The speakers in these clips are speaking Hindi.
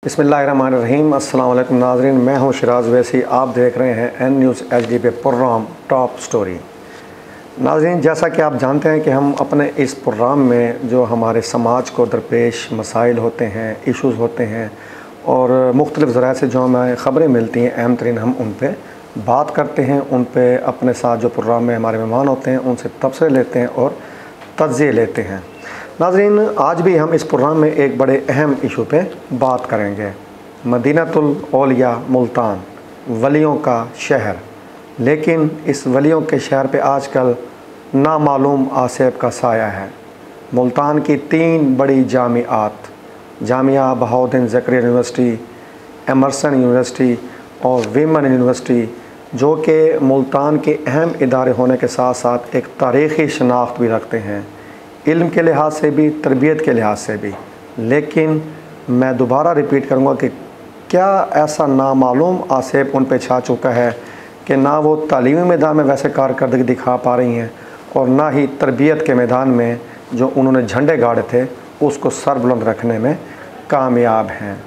बिस्मिल्लाहिर्रहमानिर्रहीम। अस्सलाम वालेकुम नाज़रीन, मैं हूं शिराज़ वैसी। आप देख रहे हैं एन न्यूज़ HD पे प्रोग्राम टॉप स्टोरी। नाज़रीन, जैसा कि आप जानते हैं कि हम अपने इस प्रोग्राम में जो हमारे समाज को दरपेश मसाइल होते हैं, इश्यूज़ होते हैं और मुख्तलिफ़ ज़राए से जो हमें ख़बरें मिलती हैं अहम तरीन, हम उन पर बात करते हैं। उन पर अपने साथ जो प्रोग्राम में हमारे मेहमान होते हैं उनसे तबसरे लेते हैं और तज्ज़िये लेते हैं। नाज़रीन, आज भी हम इस प्रोग्राम में एक बड़े अहम इशू पे बात करेंगे। मदीनतुल औलिया मुल्तान, वलियों का शहर। लेकिन इस वलियों के शहर पे आजकल नामालूम आसेब का साया है। मुल्तान की 3 बड़ी जामियात, जामिया Bahauddin Zakariya university, Emerson university और वीमेन यूनिवर्सिटी, जो कि मुल्तान के अहम इदारे होने के साथ साथ एक तारीख़ी शनाख्त भी रखते हैं, इल्म के लिहाज से भी, तरबियत के लिहाज से भी। लेकिन मैं दोबारा रिपीट करूँगा कि क्या ऐसा नामालूम आसेब उन पे छा चुका है कि ना वो तालीमी मैदान में वैसे कारकर्दगी दिखा पा रही हैं और ना ही तरबियत के मैदान में जो उन्होंने झंडे गाड़े थे उसको सरबुलंद रखने में कामयाब हैं।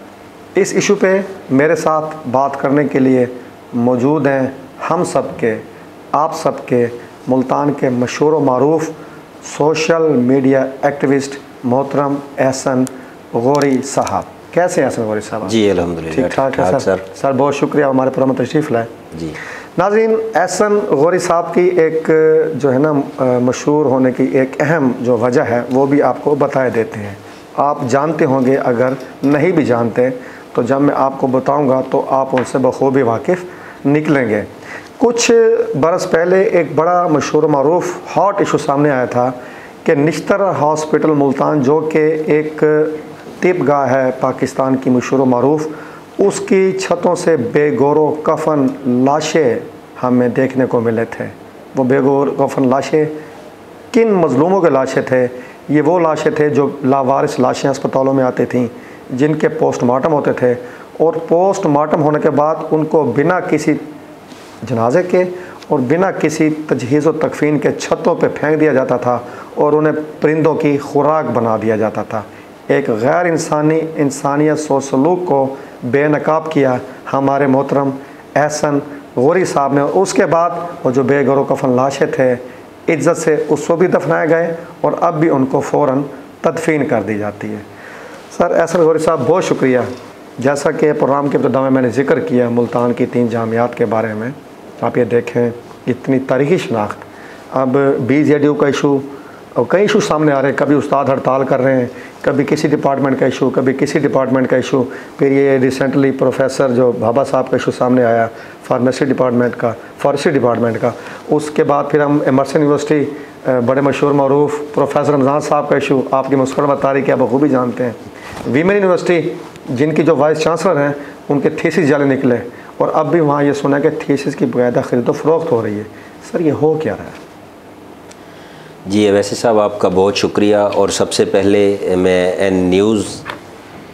इस इशू पे मेरे साथ बात करने के लिए मौजूद हैं हम सब के, आप सब के मुल्तान के मशहूर व मारूफ़ सोशल मीडिया एक्टिविस्ट मोहतरम एहसन गौरी साहब। कैसे हैं एहसन गौरी साहब? जी अल्हम्दुलिल्लाह, ठीक ठाक है सर। सर बहुत शुक्रिया हमारे प्रोग्राम में तशरीफ़ लाए। जी नाज़रीन, एहसन गौरी साहब की एक जो है ना मशहूर होने की एक अहम जो वजह है वो भी आपको बताए देते हैं। आप जानते होंगे, अगर नहीं भी जानते तो जब मैं आपको बताऊँगा तो आप उनसे बखूबी वाकिफ़ निकलेंगे। कुछ बरस पहले एक बड़ा मशहूर मारूफ़ हॉट इशू सामने आया था कि निश्तर हॉस्पिटल मुल्तान, जो कि एक तिबगाह है पाकिस्तान की मशहूर मारूफ़, उसकी छतों से बेगौरो कफन लाशें हमें देखने को मिले थे। वो बेगौर कफन लाशें किन मज़लूमों के लाशें थे? ये वो लाशें थे जो लावारिस लाशें अस्पतालों में आती थीं, जिनके पोस्टमार्टम होते थे और पोस्टमार्टम होने के बाद उनको बिना किसी जनाजे के और बिना किसी तजहीज़ व तकफ़ीन के छतों पे फेंक दिया जाता था और उन्हें परिंदों की खुराक बना दिया जाता था। एक गैर इंसानियत सोच सलूक को बेनकाब किया हमारे मोहतरम एहसन गौरी साहब ने। उसके बाद वो जो बेगौर कफन लाशें थे, इज्जत से उसको भी दफनाए गए और अब भी उनको फ़ौरन तदफीन कर दी जाती है। सर एहसन गौरी साहब, बहुत शुक्रिया। जैसा कि प्रोग्राम के इब्तिदा में मैंने जिक्र किया मुल्तान की 3 जामियात के बारे में, आप ये देखें इतनी तारीख़ी शनाख्त। अब BZU का इशू और कई इशू सामने आ रहे हैं। कभी उस्ताद हड़ताल कर रहे हैं, कभी किसी डिपार्टमेंट का इशू, कभी किसी डिपार्टमेंट का इशू। फिर ये रिसेंटली प्रोफेसर जो भाभा साहब का इशू सामने आया फार्मेसी डिपार्टमेंट का, फॉरेस्ट्री डिपार्टमेंट का। उसके बाद फिर हम एमर्सन यूनिवर्सिटी बड़े मशहूर मरूफ़ प्रोफेसर रमज़ान साहब का इशू, आपकी मुस्कुराहट तारीख क्या बखूबी जानते हैं। वीमेन यूनिवर्सिटी जिनकी जो वाइस चांसलर हैं, उनके थीसिस जाले निकले और अब भी वहाँ ये सुना कि थीसिस की बाकायदा ख़रीदो फ़रोख्त हो रही है। सर ये हो क्या रहा है? जी वैसे साहब, आपका बहुत शुक्रिया। और सबसे पहले मैं एन न्यूज़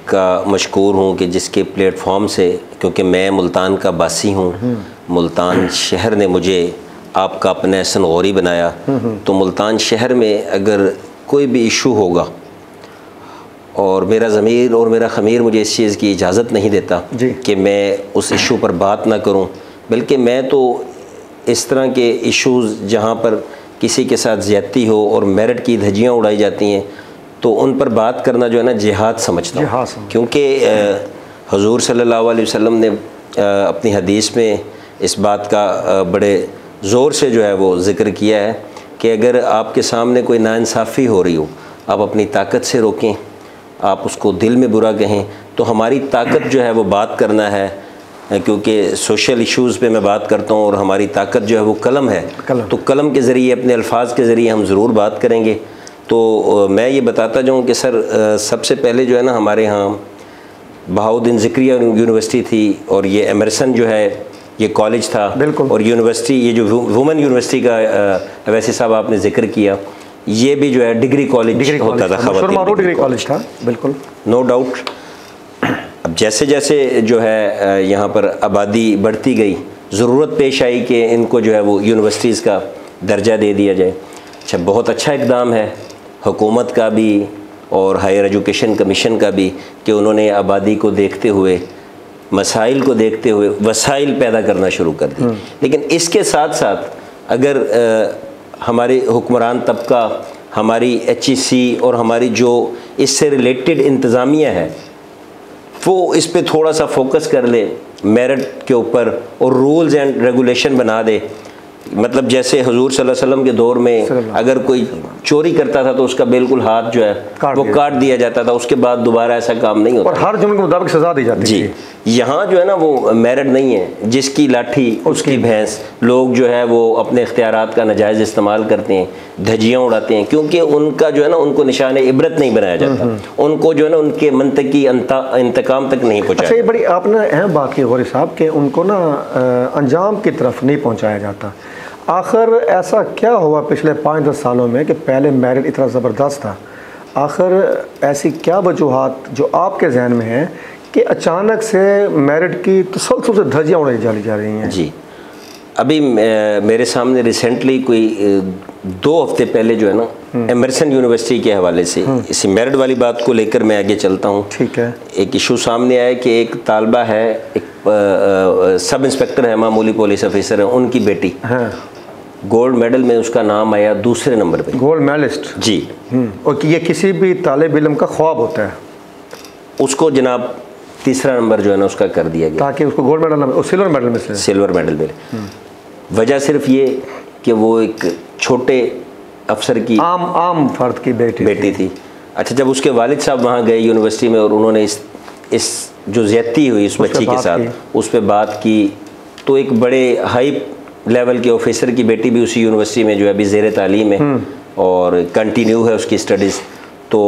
का मशकूर हूँ कि जिसके प्लेटफॉर्म से, क्योंकि मैं मुल्तान का बासी हूँ, मुल्तान शहर ने मुझे आपका अपना एहसन गौरी बनाया, तो मुल्तान शहर में अगर कोई भी इशू होगा और मेरा ज़मीर और मेरा ख़मीर मुझे इस चीज़ की इजाज़त नहीं देता कि मैं उस इशू पर बात ना करूं, बल्कि मैं तो इस तरह के इश्यूज़ जहां पर किसी के साथ ज़्यादती हो और मेरिट की धज्जियाँ उड़ाई जाती हैं, तो उन पर बात करना जो है ना जिहाद समझता हूँ। क्योंकि हुज़ूर सल्लल्लाहु अलैहि वसल्लम ने अपनी हदीस में इस बात का बड़े ज़ोर से जो है वो ज़िक्र किया है कि अगर आपके सामने कोई नाइंसाफ़ी हो रही हो, आप अपनी ताकत से रोकें, आप उसको दिल में बुरा कहें। तो हमारी ताकत जो है वो बात करना है, क्योंकि सोशल इश्यूज़ पे मैं बात करता हूँ और हमारी ताकत जो है वो कलम है। तो कलम के ज़रिए, अपने अल्फाज के ज़रिए हम ज़रूर बात करेंगे। तो मैं ये बताता जाऊँ कि सर सबसे पहले जो है ना हमारे यहाँ बहाउद्दीन ज़करिया यूनिवर्सिटी थी और ये एमर्सन जो है ये कॉलेज था, और यूनिवर्सिटी ये जो वुमेन यूनिवर्सिटी का वैसे साहब आपने ज़िक्र किया, ये भी जो है डिग्री कॉलेज होता था, खवातीन डिग्री कॉलेज था। बिल्कुल, नो डाउट। अब जैसे जैसे जो है यहाँ पर आबादी बढ़ती गई, ज़रूरत पेश आई कि इनको जो है वो यूनिवर्सिटीज़ का दर्जा दे दिया जाए। अच्छा, बहुत अच्छा इक़दाम है हुकूमत का भी और हायर एजुकेशन कमीशन का भी, कि उन्होंने आबादी को देखते हुए, मसाइल को देखते हुए वसाइल पैदा करना शुरू कर दी। लेकिन इसके साथ साथ अगर हमारे हुक्मरान तबका, हमारी HEC और हमारी जो इससे रिलेटेड इंतज़ामिया है वो इस पे थोड़ा सा फोकस कर ले मेरिट के ऊपर और रूल्स एंड रेगुलेशन बना दे, मतलब जैसे हुजूर सल्लल्लाहु अलैहि वसल्लम के दौर में अगर कोई चोरी करता था तो उसका बिल्कुल हाथ जो है वो काट दिया जाता था, उसके बाद दोबारा ऐसा काम नहीं होता और हर जुर्म के मुताबिक सजा दी जाती जी। यहाँ जो है ना वो मेरिट नहीं है, जिसकी लाठी उसकी भैंस। लोग जो है वो अपने इख्तियारात का नाजायज़ इस्तेमाल करते हैं, धज्जियाँ उड़ाते हैं, क्योंकि उनका जो है ना उनको निशान इबरत नहीं बनाया जाता, उनको जो है ना उनके मंतकी इंतकाम तक नहीं पहुँचाया। अच्छा, ये बड़ी आपने अहम बात की गौरी साहब कि उनको ना अंजाम की तरफ नहीं पहुँचाया जाता। आखिर ऐसा क्या हुआ पिछले 5-10 सालों में कि पहले मेरिट इतना ज़बरदस्त था, आखिर ऐसी क्या वजूहात जो आपके जहन में है कि अचानक से मेरिट की तसलसल से धज्जियाँ उड़ाई जा रही हैं? जी, अभी मेरे सामने रिसेंटली कोई 2 हफ्ते पहले जो है ना एमर्सन यूनिवर्सिटी के हवाले से इसी मेरिट वाली बात को लेकर मैं आगे चलता हूँ। ठीक है। एक इशू सामने आया कि एक तालबा है, एक सब इंस्पेक्टर है, मामूली पुलिस ऑफिसर है, उनकी बेटी, हाँ, गोल्ड मेडल में उसका नाम आया दूसरे नंबर पे, गोल्ड मेडलिस्ट जी। और ये किसी भी तालिब इल्म का ख्वाब होता है, उसको जनाब तीसरा नंबर जो है ना उसका कर दिया गया, ताकि उसको गोल्ड मेडल और सिल्वर मेडल में से सिल्वर मेडल मिले। वजह सिर्फ ये कि वो एक छोटे अफसर की आम फर्द की बेटी थी। अच्छा, जब उसके वालिद साहब वहाँ गए यूनिवर्सिटी में और उन्होंने इस जो ज़्यादती हुई उस बच्ची के साथ उस पर बात की, तो एक बड़े हाई लेवल के ऑफिसर की बेटी भी उसी यूनिवर्सिटी में जो है अभी ज़ेर तालीम है और कंटिन्यू है उसकी स्टडीज़, तो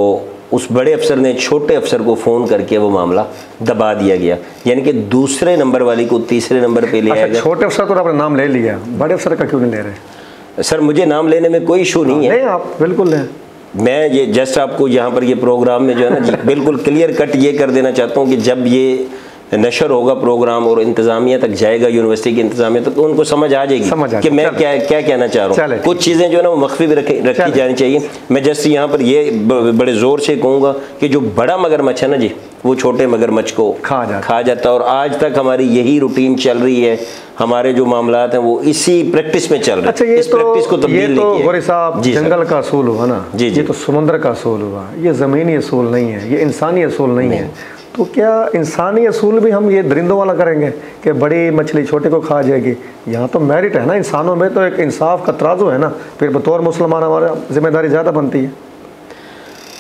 उस बड़े अफसर ने छोटे अफसर को फ़ोन करके वो मामला दबा दिया गया, यानी कि दूसरे नंबर वाली को तीसरे नंबर पे ले आया गया। छोटे अफसर तो आपने नाम ले लिया, बड़े अफसर का क्यों नहीं ले रहे? सर, मुझे नाम लेने में कोई इशू नहीं है। नहीं, आप बिल्कुल लें। मैं ये जस्ट आपको यहाँ पर ये प्रोग्राम में जो है ना जी बिल्कुल क्लियर कट ये कर देना चाहता हूँ कि जब ये नशर होगा प्रोग्राम और इंतज़ामिया तक जाएगा, यूनिवर्सिटी की इंतज़ामिया तक, तो उनको समझ आ जाएगी कि मैं क्या कहना चाह रहा हूँ। कुछ चीज़ें जो है ना वो मख्फी भी रखी जानी चाहिए। मैं जस्ट यहाँ पर ये बड़े ज़ोर से कहूँगा कि जो बड़ा मगरमच्छ है ना जी, वो छोटे मगरमच्छ को खा जाता है, और आज तक हमारी यही रूटीन चल रही है। हमारे जो मामलात हैं वो इसी प्रैक्टिस में चल रहे हैं। अच्छा, इस प्रैक्टिस को तब्दील नहीं किया। गौरी साहब, जंगल का असूल हुआ ना जी, ये तो समुद्र का असूल हुआ, ये ज़मीनी असूल नहीं है, ये इंसानी असूल नहीं है। तो क्या इंसानी असूल भी हम ये दरिंदों वाला करेंगे कि बड़ी मछली छोटे को खा जाएगी? यहाँ तो मेरिट है ना, इंसानों में तो एक इंसाफ का तराजू है ना, फिर बतौर मुसलमान हमारा जिम्मेदारी ज़्यादा बनती है।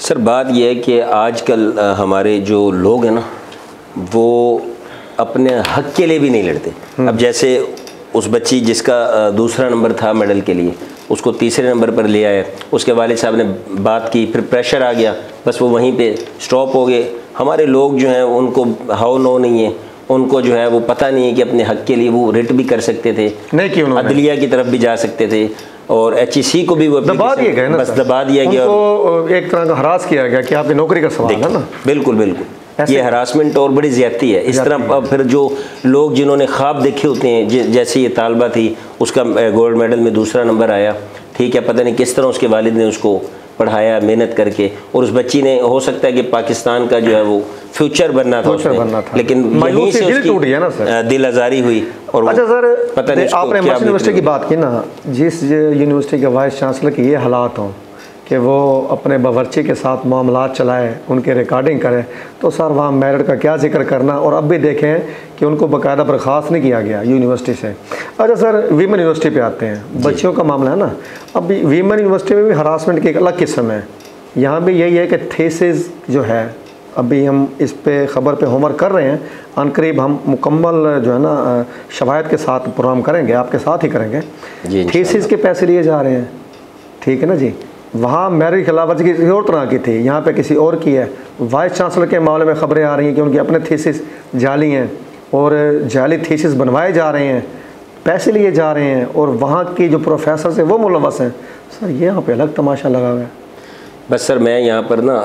सर, बात यह है कि आजकल हमारे जो लोग हैं ना वो अपने हक के लिए भी नहीं लड़ते। अब जैसे उस बच्ची जिसका दूसरा नंबर था मेडल के लिए, उसको तीसरे नंबर पर ले आए, उसके वालिद साहब ने बात की, फिर प्रेशर आ गया, बस वो वहीं पे स्टॉप हो गए। हमारे लोग जो हैं उनको हाउ नो नहीं है, उनको जो है वो पता नहीं है कि अपने हक के लिए वो रिट भी कर सकते थे, नहीं कि अदलिया की तरफ भी जा सकते थे, और HEC को भी वो दबा दिया गया ना, बस दबा दिया गया, उनको एक तरह का हरास किया गया कि आपकी नौकरी का सवाल है ना। बिल्कुल बिल्कुल, ये हरासमेंट और बड़ी ज़्यादती है। इस तरह फिर जो लोग जिन्होंने ख्वाब देखे होते हैं, जैसे ये तालबा थी, उसका गोल्ड मेडल में दूसरा नंबर आया, ठीक है, पता नहीं किस तरह उसके वालिद ने उसको पढ़ाया मेहनत करके, और उस बच्ची ने हो सकता है कि पाकिस्तान का जो है वो फ्यूचर बनना था, लेकिन यहीं से उसकी दिल आज़ारी हुई। और अच्छा सर, पता नहीं आपने एमर्सन यूनिवर्सिटी की बात की ना, जिस यूनिवर्सिटी के वाइस चांसलर के ये हालात हों कि वो अपने बावर्ची के साथ मामलात चलाए, उनके रिकॉर्डिंग करें, तो सर वहाँ मेरिट का क्या जिक्र करना। और अब भी देखें कि उनको बाकायदा बर्खास्त नहीं किया गया यूनिवर्सिटी से। अच्छा सर, वीमेन यूनिवर्सिटी पे आते हैं, बच्चियों का मामला है ना। अब वीमेन यूनिवर्सिटी में भी हरासमेंट की एक अलग किस्म है। यहाँ भी यही है कि थीसिस जो है, अभी हम इस पे ख़बर पे होमवर्क कर रहे हैं, अनकरीब हम मुकम्मल जो है ना शवायद के साथ प्रोग्राम करेंगे, आपके साथ ही करेंगे। थीसिस के पैसे लिए जा रहे हैं, ठीक है ना जी। वहाँ मेरिट खिलाफवर्जी किसी और तरह की थी, यहाँ पे किसी और की है। वाइस चांसलर के मामले में ख़बरें आ रही हैं कि उनके अपने थीसिस जाली हैं और जाली थीसिस बनवाए जा रहे हैं, पैसे लिए जा रहे हैं, और वहाँ की जो प्रोफेसर हैं वो मुलव्वस हैं। सर ये यहाँ पे अलग तमाशा लगा हुआ है। बस सर, मैं यहाँ पर ना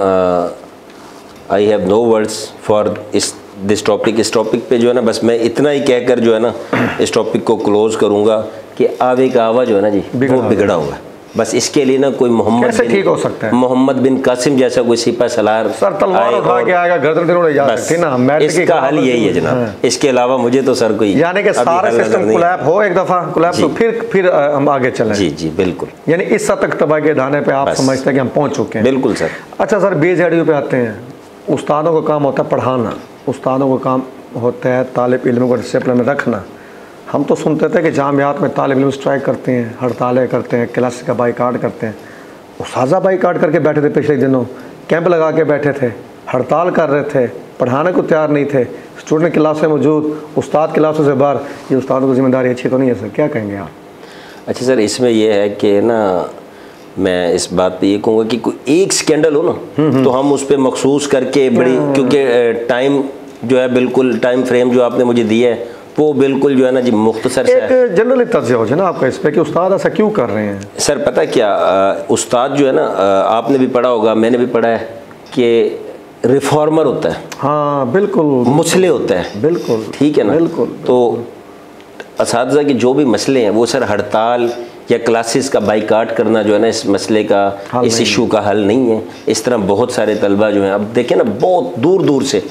I have no words for this topic. इस टॉपिक पे जो है ना बस मैं इतना ही कहकर जो है ना इस टॉपिक को क्लोज़ करूँगा कि आवे का आवा जो है ना जी वो बिगड़ा हुआ है। बस इसके लिए ना कोई कैसे ठीक हो सकता है? मोहम्मद बिन कासिम जैसा कोई सिपा सलार सर तलवार उठा के आएगा, गर्दन टिरोड़े जा सकती ना, इसका हल यही है जनाब। हाँ। इसके अलावा मुझे तो सर कोई, यानी कि सारा सिस्टम कोलैप हो एक दफ़ा कोलैप, तो फिर हम आगे चलें। जी जी बिल्कुल। यानी इस हद तक तबाही के दाने पे आप समझते हैं कि हम पहुंच चुके हैं। बिल्कुल सर। अच्छा सर, BZU पे आते हैं। उस्तादों का काम होता है पढ़ाना, उस्तादों का काम होता है तालिब इल्म को डिसिप्लिन में रखना। हम तो सुनते थे कि जामियात में तालिब इल्म स्ट्राइक करते हैं, हड़तालें करते हैं, क्लास का बाइकाट करते हैं। उस्ताद बाइकाट करके बैठे थे पिछले दिनों, कैंप लगा के बैठे थे, हड़ताल कर रहे थे, पढ़ाने को तैयार नहीं थे। स्टूडेंट क्लास में मौजूद, उस्ताद क्लासों से बाहर। ये उस्तादों की जिम्मेदारी अच्छी तो नहीं है सर, क्या कहेंगे आप? अच्छा सर, इसमें यह है कि ना, मैं इस बात पे ये कहूँगा कि कोई एक स्कैंडल हो ना तो हम उस पर मखसूस करके बड़ी, क्योंकि टाइम जो है बिल्कुल टाइम फ्रेम जो आपने मुझे दिया है वो बिल्कुल जो है ना जी मुख्तसर से एक जनरली तज्ज़िया हो जाए ना आपका इस पे कि उस्ताद ऐसा क्यों कर रहे हैं। सर पता क्या, उस्ताद जो है ना, आपने भी पढ़ा होगा, मैंने भी पढ़ा है कि रिफॉर्मर होता है। हाँ बिल्कुल। मुसले होता है। बिल्कुल ठीक है ना। बिल्कुल। तो असातिज़ा के जो भी मसले हैं वो सर हड़ताल या क्लासेस का बाइकाट करना जो है ना इस मसले का, इस इशू का हल नहीं है। इस तरह बहुत सारे तलबा जो हैं, अब देखें ना, बहुत दूर दूर से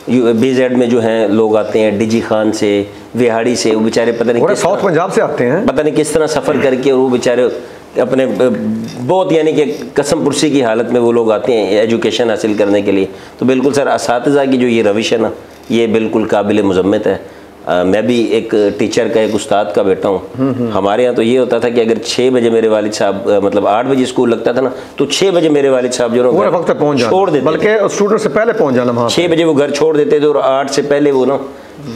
BZ में जो हैं लोग आते हैं, डिजी खान से, विहाड़ी से, वो बेचारे पता नहीं साउथ पंजाब से आते हैं, पता नहीं किस तरह सफ़र करके, और वो बेचारे अपने बहुत यानी कि कसम पुरसी की हालत में वो लोग आते हैं एजुकेशन हासिल करने के लिए। तो बिल्कुल सर असातिज़ा की जो ये रविश है ना, ये बिल्कुल काबिल मुज़म्मत है। मैं भी एक टीचर का, एक उस्ताद का बेटा हूँ। हमारे यहाँ तो ये होता था कि अगर 6 बजे मेरे वालिद साहब, मतलब 8 बजे स्कूल लगता था ना, तो 6 बजे मेरे वालिद साहब जो ना वक्त पहुँच छोड़ देते, बल्कि स्टूडेंट से पहले पहुँच जाना। 6 बजे वो घर छोड़ देते थे और 8 से पहले वो ना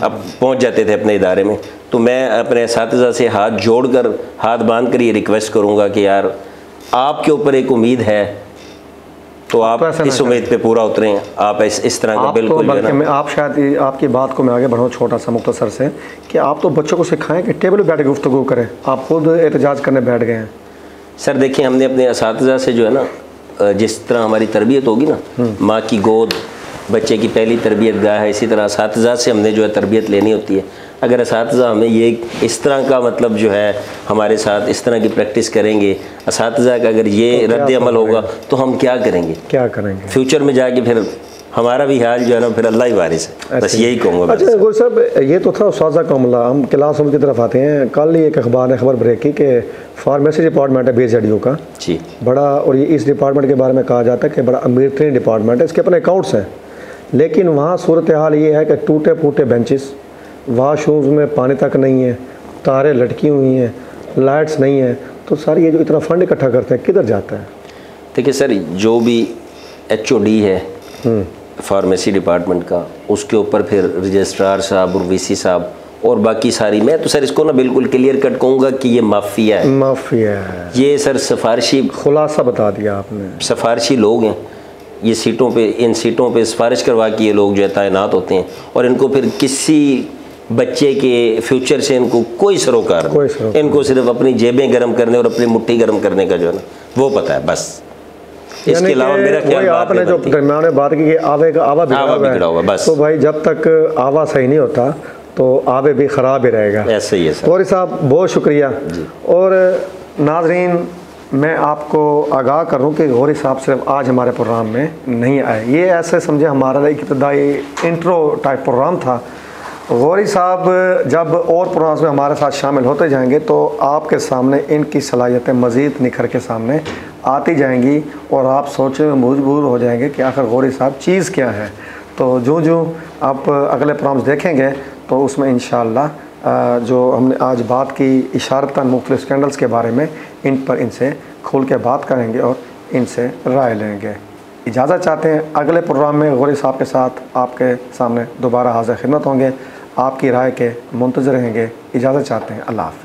अब पहुँच जाते थे अपने इदारे में। तो मैं अपने असातिज़ा से हाथ जोड़ कर, हाथ बांध कर ये रिक्वेस्ट करूँगा कि यार आपके ऊपर एक उम्मीद है तो आप इस उम्मीद पे पूरा उतरें। आप इस तरह का बिल्कुल बल्कि मैं आप शायद आपकी बात को मैं आगे बढ़ाऊँ छोटा सा मुख्तसर से, कि आप तो बच्चों को सिखाएं कि टेबल पर बैठ के गुफ्तगू करें, आप खुद एहतजाज करने बैठ गए हैं। सर देखिए, हमने अपने असातिज़ा से जो है ना, जिस तरह हमारी तरबियत होगी ना, माँ की गोद बच्चे की पहली तरबियत गाह है, इसी तरह असातिज़ा से हमने जो है तरबियत लेनी होती है। अगर असातिज़ा हमें ये इस तरह का मतलब जो है हमारे साथ इस तरह की प्रैक्टिस करेंगे, असातिज़ा का अगर ये रद्द अमल होगा तो हम क्या करेंगे, क्या करेंगे फ्यूचर में जाके? फिर हमारा भी हाल जो है ना, फिर अल्लाह ही वारिस है। बस यही कहूँगा। अच्छा गुल साहब, ये तो था उस्ताद का मामला। हम क्लास रूम की तरफ आते हैं। कल ही एक अखबार ने खबर ब्रेक की कि फार्मेसी डिपार्टमेंट है BZU का जी बड़ा, और ये इस डिपार्टमेंट के बारे में कहा जाता है कि बड़ा अमीर तरीन डिपार्टमेंट है, इसके अपने अकाउंट्स हैं, लेकिन वहाँ सूरत हाल ये है कि टूटे फूटे बेंचेस, वाशरूम्स में पानी तक नहीं है, तारें लटकी हुई हैं, लाइट्स नहीं है। तो सर ये जो इतना फंड इकट्ठा करते हैं किधर जाता है? देखिए सर, जो भी HOD है फार्मेसी डिपार्टमेंट का, उसके ऊपर फिर रजिस्ट्रार साहब और VC साहब और बाकी सारी, मैं तो सर इसको ना बिल्कुल क्लियर कट कहूँगा कि ये माफिया है। माफिया है ये सर सिफारिशी, खुलासा बता दिया आपने, सिफारिशी लोग हैं। ये सीटों पे, इन सीटों पे सिफारिश करवा के ये लोग जो है तैनात होते हैं, और इनको फिर किसी बच्चे के फ्यूचर से इनको कोई सरोकार नहीं। इनको सिर्फ अपनी जेबें गर्म करने और अपनी मुट्ठी गर्म करने का जो है ना वो पता है, बस। इसके अलावा मेरा ख्याल, आपने जो दरमियान में बात की कि आवे का आवा बिगड़ा हुआ, बस। तो भाई जब तक आवा सही नहीं होता तो आवे भी ख़राब ही रहेगा। ऐसे ही है सर। गौरी साहब बहुत शुक्रिया। और नाज़रीन, मैं आपको आगाह कर दूँ कि गौरी साहब सिर्फ आज हमारे प्रोग्राम में नहीं आए, ये ऐसे समझे हमारा एक इब्तदाई इंट्रो टाइप प्रोग्राम था। गौरी साहब जब और प्रोग्राम्स में हमारे साथ शामिल होते जाएंगे तो आपके सामने इनकी सलाहियतें मज़ीद निखर के सामने आती जाएंगी और आप सोचने में मजबूर हो जाएंगे कि आखिर गौरी साहब चीज़ क्या है। तो जो आप अगले प्रोग्राम्स देखेंगे तो उसमें इंशाअल्लाह जो हमने आज बात की इशारतन मुख्तलिफ स्कैंडल्स के बारे में, इन पर इनसे खुल के बात करेंगे और इनसे राय लेंगे। इजाज़त चाहते हैं, अगले प्रोग्राम में गौरी साहब के साथ आपके सामने दोबारा हाज़िर खिदमत होंगे। आपकी राय के मुंतज़िर रहेंगे। इजाज़त चाहते हैं। अल्लाह हाफ़िज़।